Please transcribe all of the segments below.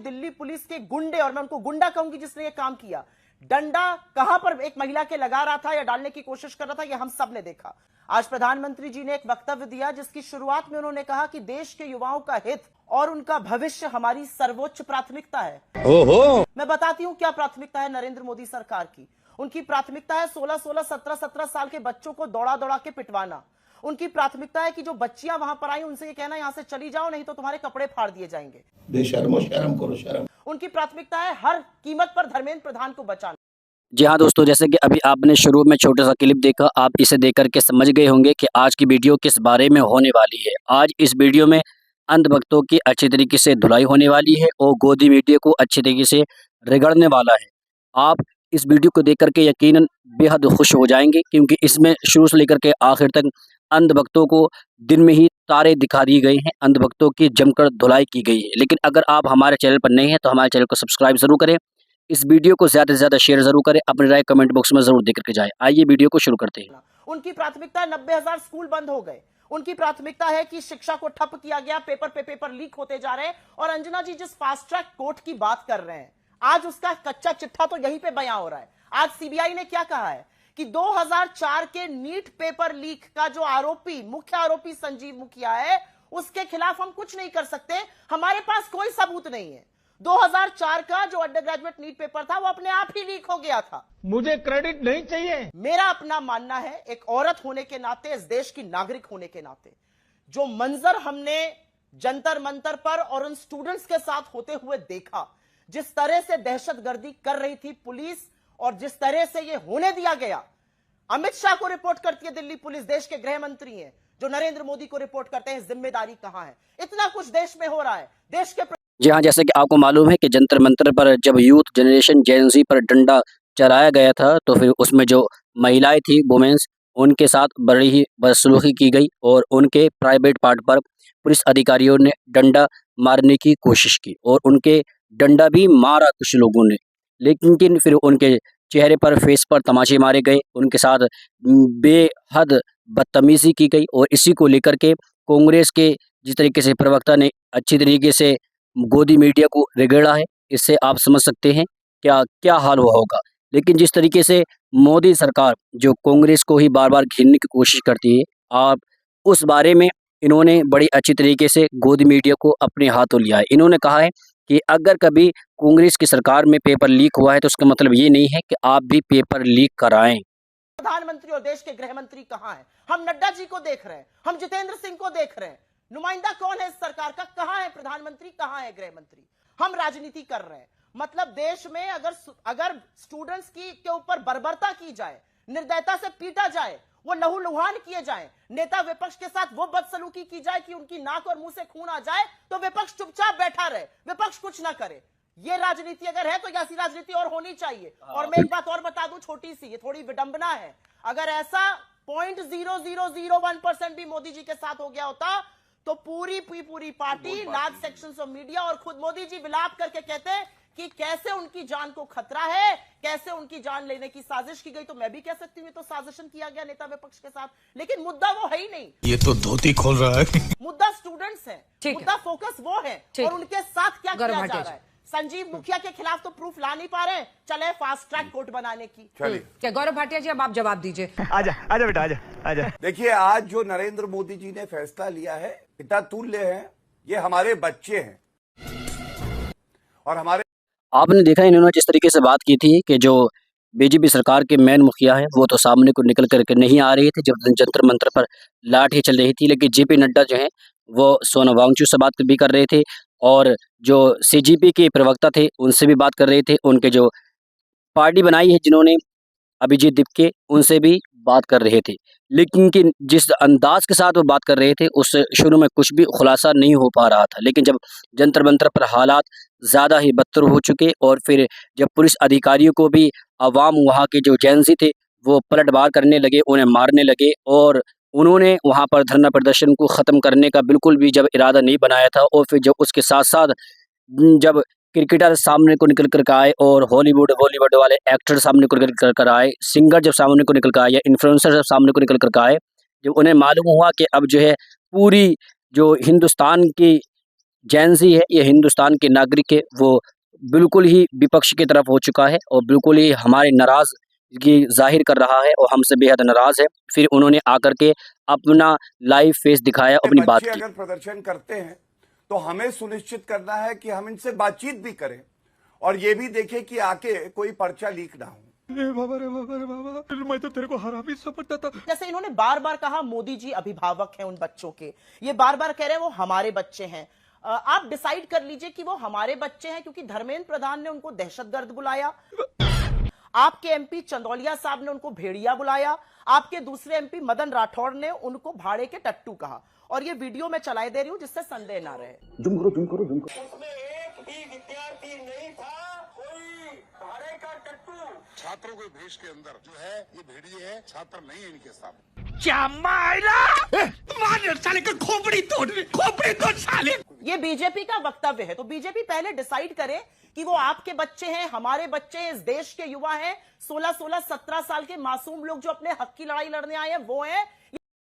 Delhi police के गुंडे, और मैं उनको गुंडा कहूंगी जिसने ये काम किया, डंडा कहां पर एक महिला के लगा रहा था या डालने की कोशिश कर रहा था, ये हम सब ने देखा। आज प्रधानमंत्री जी ने एक वक्तव्य दिया जिसकी शुरुआत में उन्होंने कहा कि देश के युवाओं का हित और उनका भविष्य हमारी सर्वोच्च प्राथमिकता है। ओहो। मैं बताती हूं क्या प्राथमिकता है नरेंद्र मोदी सरकार की। उनकी प्राथमिकता है 16-16, 17-17 साल के बच्चों को दौड़ा दौड़ा के पिटवाना। उनकी प्राथमिकता है कि जो बच्चियां वहां पर आई उनसे ये कहना यहां से चली जाओ नहीं तो तुम्हारे कपड़े फाड़ दिए जाएंगे। बेशर्मो शर्म करो शर्म। उनकी प्राथमिकता है हर कीमत पर धर्मेंद्र प्रधान को बचाना। जी हाँ दोस्तों, जैसे कि अभी आपने शुरू में छोटा सा क्लिप देखा, आप इसे देख करके समझ गए होंगे कि आज की वीडियो किस बारे में होने वाली है। आज इस वीडियो में अंधभक्तों की अच्छी तरीके से धुलाई होने वाली है और गोदी मीडिया को अच्छी तरीके से रगड़ने वाला है। आप इस वीडियो को देख करके यकीनन बेहद खुश हो जाएंगे, क्योंकि इसमें शुरू से लेकर के आखिर तक अंधभक्तों को दिन में ही तारे दिखा दिए गए हैं, अंधभक्तों की जमकर धुलाई की गई है। लेकिन अगर आप हमारे चैनल पर नए हैं तो हमारे चैनल को सब्सक्राइब जरूर करें, इस वीडियो को ज़्यादा से ज़्यादा शेयर जरूर करें, अपनी राय कमेंट बॉक्स में जरूर दे करके जाएं। आइए वीडियो को शुरू करते हैं। उनकी प्राथमिकता 90,000 स्कूल बंद हो गए। उनकी प्राथमिकता है कि शिक्षा को ठप किया गया, पेपर पे पेपर लीक होते जा रहे हैं। और अंजना जी जिस फास्ट ट्रैक कोर्ट की बात कर रहे हैं, आज उसका कच्चा चिट्ठा तो यहीं पे बयां हो रहा है। आज सीबीआई ने क्या कहा है कि 2004 के नीट पेपर लीक का जो आरोपी, मुख्य आरोपी संजीव मुखिया है, उसके खिलाफ हम कुछ नहीं कर सकते, हमारे पास कोई सबूत नहीं है। 2004 का जो अंडर ग्रेजुएट नीट पेपर था वो अपने आप ही लीक हो गया था। मुझे क्रेडिट नहीं चाहिए। मेरा अपना मानना है, एक औरत होने के नाते, इस देश की नागरिक होने के नाते, जो मंजर हमने जंतर मंतर पर और उन स्टूडेंट्स के साथ होते हुए देखा, जिस तरह से दहशतगर्दी कर रही थी पुलिस और जिस तरह से यह होने दिया गया। अमित शाह को रिपोर्ट करती है दिल्ली पुलिस, देश के गृह मंत्री हैं, जो नरेंद्र मोदी को रिपोर्ट करते हैं। जिम्मेदारी कहां है? इतना कुछ देश में हो रहा है, देश के। जी हाँ, जैसे कि आपको मालूम है कि जंतर मंतर पर जब यूथ जनरेशन जेन ज़ी पर डंडा चलाया गया था, तो फिर उसमें जो महिलाएं थी, वुमेन्स, उनके साथ बड़ी ही बदसलूकी की गई और उनके प्राइवेट पार्ट पर पुलिस अधिकारियों ने डंडा मारने की कोशिश की और उनके डंडा भी मारा कुछ लोगों ने। लेकिन फिर उनके चेहरे पर, फेस पर तमाचे मारे गए, उनके साथ बेहद बदतमीजी की गई। और इसी को लेकर के कांग्रेस के जिस तरीके से प्रवक्ता ने अच्छी तरीके से गोदी मीडिया को रगड़ा है, इससे आप समझ सकते हैं क्या क्या हाल हुआ होगा। लेकिन जिस तरीके से मोदी सरकार जो कांग्रेस को ही बार बार घेरने की कोशिश करती है, आप उस बारे में इन्होंने बड़ी अच्छी तरीके से गोदी मीडिया को अपने हाथों लिया है। इन्होंने कहा है कि अगर कभी कांग्रेस की सरकार में पेपर लीक हुआ है तो उसका मतलब ये नहीं है कि आप भी पेपर लीक कराएं। प्रधानमंत्री और देश के गृह मंत्री कहां हैं? हम नड्डा जी को देख रहे हैं, हम जितेंद्र सिंह को देख रहे हैं। नुमाइंदा कौन है इस सरकार का? कहां है प्रधानमंत्री, कहां है गृह मंत्री? हम राजनीति कर रहे हैं। मतलब देश में अगर स्टूडेंट्स के ऊपर बर्बरता की जाए, निर्दयता से पीटा जाए, वो लहूलुहान किए जाए, नेता विपक्ष के साथ वो बदसलूकी की जाए कि उनकी नाक और मुंह से खून आ जाए, तो विपक्ष चुपचाप बैठा रहे, विपक्ष कुछ ना करे। ये राजनीति अगर है तो ऐसी राजनीति और होनी चाहिए। और मैं एक बात और बता दूं, छोटी सी, ये थोड़ी विडंबना है, अगर ऐसा 0.0001% भी मोदी जी के साथ हो गया होता तो पूरी party, large sections of media और खुद मोदी जी विलाप करके कहते हैं कि कैसे उनकी जान को खतरा है, कैसे उनकी जान लेने की साजिश की गई। तो मैं भी कह सकती हूँ तो साजिशन किया गया नेता विपक्ष के साथ, लेकिन मुद्दा वो है ही नहीं। ये तो धोती खोल रहा है। मुद्दा स्टूडेंट्स है, मुद्दा फोकस वो है और उनके साथ क्या किया जा रहा है। संजीव मुखिया के खिलाफ तो प्रूफ ला नहीं पा रहे, चले फास्ट ट्रैक कोर्ट बनाने की। क्या गौरव भाटिया जी, अब आप जवाब दीजिए। आजा आजा बेटा, आजा आजा। देखिए, आज जो नरेंद्र मोदी जी ने फैसला लिया है, पिता तुल्य है, ये हमारे बच्चे हैं और हमारे। आपने देखा इन्होंने जिस तरीके से बात की थी कि जो बीजेपी सरकार के मेन मुखिया है वो तो सामने को निकल करके नहीं आ रहे थे जब जंतर मंतर पर लाठी चल रही थी। लेकिन जेपी नड्डा जो है वो सोनम वांगचुक से बात भी कर रहे थे और जो सीजीपी के प्रवक्ता थे उनसे भी बात कर रहे थे। उनके जो पार्टी बनाई है जिन्होंने, अभिजीत दीपके, उनसे भी बात कर रहे थे। लेकिन जिस अंदाज के साथ वो बात कर रहे थे उससे शुरू में कुछ भी खुलासा नहीं हो पा रहा था। लेकिन जब जंतर मंतर पर हालात ज़्यादा ही बदतर हो चुके और फिर जब पुलिस अधिकारियों को भी अवाम, वहाँ के जो जेंजी थे, वो पलटवार करने लगे, उन्हें मारने लगे और उन्होंने वहाँ पर धरना प्रदर्शन को ख़त्म करने का बिल्कुल भी जब इरादा नहीं बनाया था। और फिर जब उसके साथ साथ जब क्रिकेटर सामने को निकल कर आए और बॉलीवुड वाले एक्टर सामने को निकल कर आए, सिंगर जब सामने को निकल कर आए या इन्फ्लुएंसर जब सामने को निकल कर आए, जब उन्हें मालूम हुआ कि अब जो है पूरी जो हिंदुस्तान की जैन ज़ी है, ये हिंदुस्तान के नागरिक है, वो बिल्कुल ही विपक्ष की तरफ हो चुका है और बिल्कुल ही हमारे नाराज़ की ज़ाहिर कर रहा है और हमसे बेहद नाराज़ है। फिर उन्होंने आकर के अपना लाइव फेस दिखाया, अपनी बात बच्चे की। अगर प्रदर्शन करते हैं तो हमें सुनिश्चित करना है कि हम इनसे बातचीत भी करें और ये भी देखें कि आके कोई पर्चा लीक ना हो। मैं तो तेरे को हरामी समझता था। जैसे इन्होंने बार बार कहा मोदी जी अभिभावक हैं उन बच्चों के, ये बार बार कह रहे हैं वो हमारे बच्चे हैं। आप डिसाइड कर लीजिए कि वो हमारे बच्चे हैं क्योंकि धर्मेंद्र प्रधान ने उनको दहशतगर्द बुलाया, आपके एमपी चंदौलिया साहब ने उनको भेड़िया बुलाया, आपके दूसरे एमपी मदन राठौड़ ने उनको भाड़े के टट्टू कहा, और ये वीडियो मैं चलाई दे रही हूं जिससे संदेह ना रहे। उसमें एक भी विद्यार्थी नहीं था, कोई भाड़े का टट्टू। छात्रों के भेष के अंदर जो है ये भेड़िए है, छात्र नहीं है इनके साथ। ये बीजेपी का वक्तव्य है, तो बीजेपी पहले डिसाइड करे कि वो आपके बच्चे हैं, हमारे बच्चे हैं, इस देश के युवा हैं, 16-16, 17 साल के मासूम लोग जो अपने हक की लड़ाई लड़ने आए हैं वो हैं।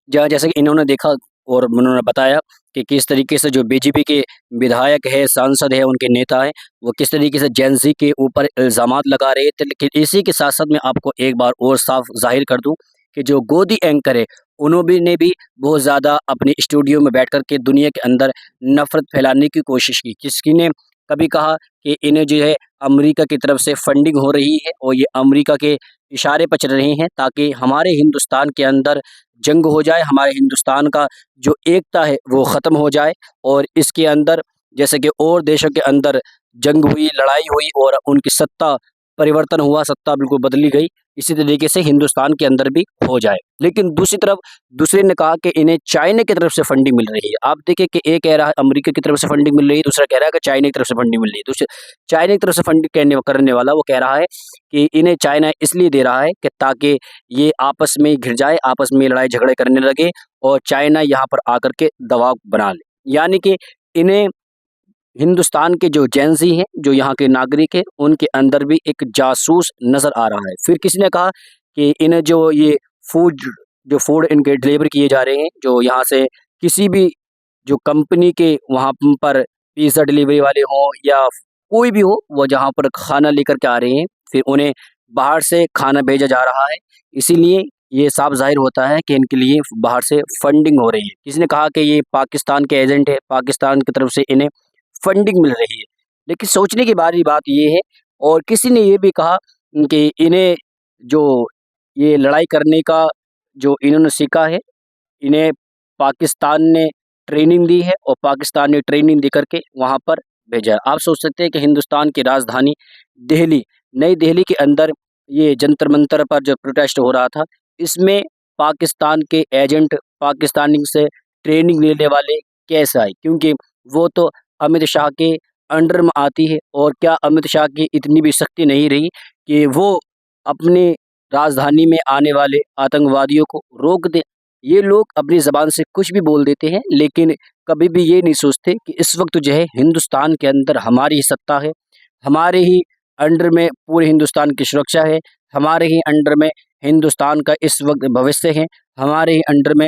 जैसे कि इन्होंने देखा और उन्होंने बताया कि किस तरीके से जो बीजेपी के विधायक है, सांसद है, उनके नेता हैं, वो किस तरीके से जैन ज़ी के ऊपर इल्ज़ामात लगा रहे थे। लेकिन इसी के साथ साथ मैं आपको एक बार और साफ ज़ाहिर कर दूं कि जो गोदी एंकर है, उन्होंने भी बहुत ज़्यादा अपने स्टूडियो में बैठ कर के दुनिया के अंदर नफ़रत फैलाने की कोशिश की। किसी ने कभी कहा कि इन्हें जो है अमेरिका की तरफ से फंडिंग हो रही है और ये अमेरिका के इशारे पर चल रहे हैं ताकि हमारे हिंदुस्तान के अंदर जंग हो जाए, हमारे हिंदुस्तान का जो एकता है वो ख़त्म हो जाए। और इसके अंदर जैसे कि और देशों के अंदर जंग हुई, लड़ाई हुई और उनकी सत्ता परिवर्तन हुआ, सत्ता बिल्कुल बदली गई, इसी तरीके से हिंदुस्तान के अंदर भी हो जाए। लेकिन दूसरी तरफ दूसरे ने कहा कि इन्हें चाइना की तरफ से फंडिंग मिल रही है। आप देखिए कि एक कह रहा है अमेरिका की तरफ से फंडिंग मिल रही है, दूसरा कह रहा है कि चाइना की तरफ से फंडिंग मिल रही है। दूसरे चाइना की तरफ से फंडिंग करने वाला वो कह रहा है कि इन्हें चाइना इसलिए दे रहा है कि ताकि ये आपस में घिर जाए, आपस में लड़ाई झगड़े करने लगे और चाइना यहाँ पर आकर के दबाव बना ले। यानी कि इन्हें हिंदुस्तान के जो जैन ज़ी हैं, जो यहाँ के नागरिक हैं, उनके अंदर भी एक जासूस नज़र आ रहा है। फिर किसी ने कहा कि इन्हें जो ये फूड इनके डिलीवर किए जा रहे हैं, जो यहाँ से किसी भी जो कंपनी के वहाँ पर पिज़्ज़ा डिलीवरी वाले हों या कोई भी हो, वो जहाँ पर खाना लेकर के आ रहे हैं, फिर उन्हें बाहर से खाना भेजा जा रहा है। इसीलिए ये साफ ज़ाहिर होता है कि इनके लिए बाहर से फंडिंग हो रही है। किसी ने कहा कि ये पाकिस्तान के एजेंट है, पाकिस्तान की तरफ से इन्हें फंडिंग मिल रही है। लेकिन सोचने की बात ये है, और किसी ने ये भी कहा कि इन्हें जो ये लड़ाई करने का जो इन्होंने सीखा है, इन्हें पाकिस्तान ने ट्रेनिंग दी है और पाकिस्तान ने ट्रेनिंग दे करके वहाँ पर भेजा है। आप सोच सकते हैं कि हिंदुस्तान की राजधानी दिल्ली, नई दिल्ली के अंदर ये जंतर मंतर पर जो प्रोटेस्ट हो रहा था, इसमें पाकिस्तान के एजेंट, पाकिस्तानी से ट्रेनिंग लेने वाले कैसे आए? क्योंकि वो तो अमित शाह के अंडर में आती है और क्या अमित शाह की इतनी भी शक्ति नहीं रही कि वो अपनी राजधानी में आने वाले आतंकवादियों को रोक दें। ये लोग अपनी ज़बान से कुछ भी बोल देते हैं, लेकिन कभी भी ये नहीं सोचते कि इस वक्त जो है हिंदुस्तान के अंदर हमारी ही सत्ता है, हमारे ही अंडर में पूरे हिंदुस्तान की सुरक्षा है, हमारे ही अंडर में हिंदुस्तान का इस वक्त भविष्य है, हमारे ही अंडर में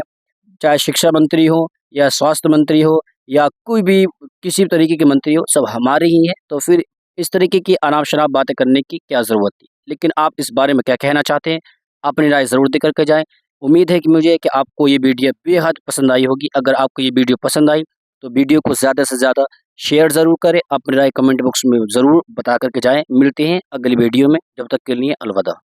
चाहे शिक्षा मंत्री हो या स्वास्थ्य मंत्री हो या कोई भी किसी भी तरीके के मंत्री हो, सब हमारे ही हैं। तो फिर इस तरीके की अनाप शनाप बातें करने की क्या ज़रूरत थी? लेकिन आप इस बारे में क्या कहना चाहते हैं? अपनी राय ज़रूर दे करके जाएँ। उम्मीद है कि आपको ये वीडियो बेहद पसंद आई होगी। अगर आपको ये वीडियो पसंद आई तो वीडियो को ज़्यादा से ज़्यादा शेयर ज़रूर करें, अपनी राय कमेंट बॉक्स में ज़रूर बता करके जाएँ। मिलते हैं अगली वीडियो में, जब तक के लिए अलविदा।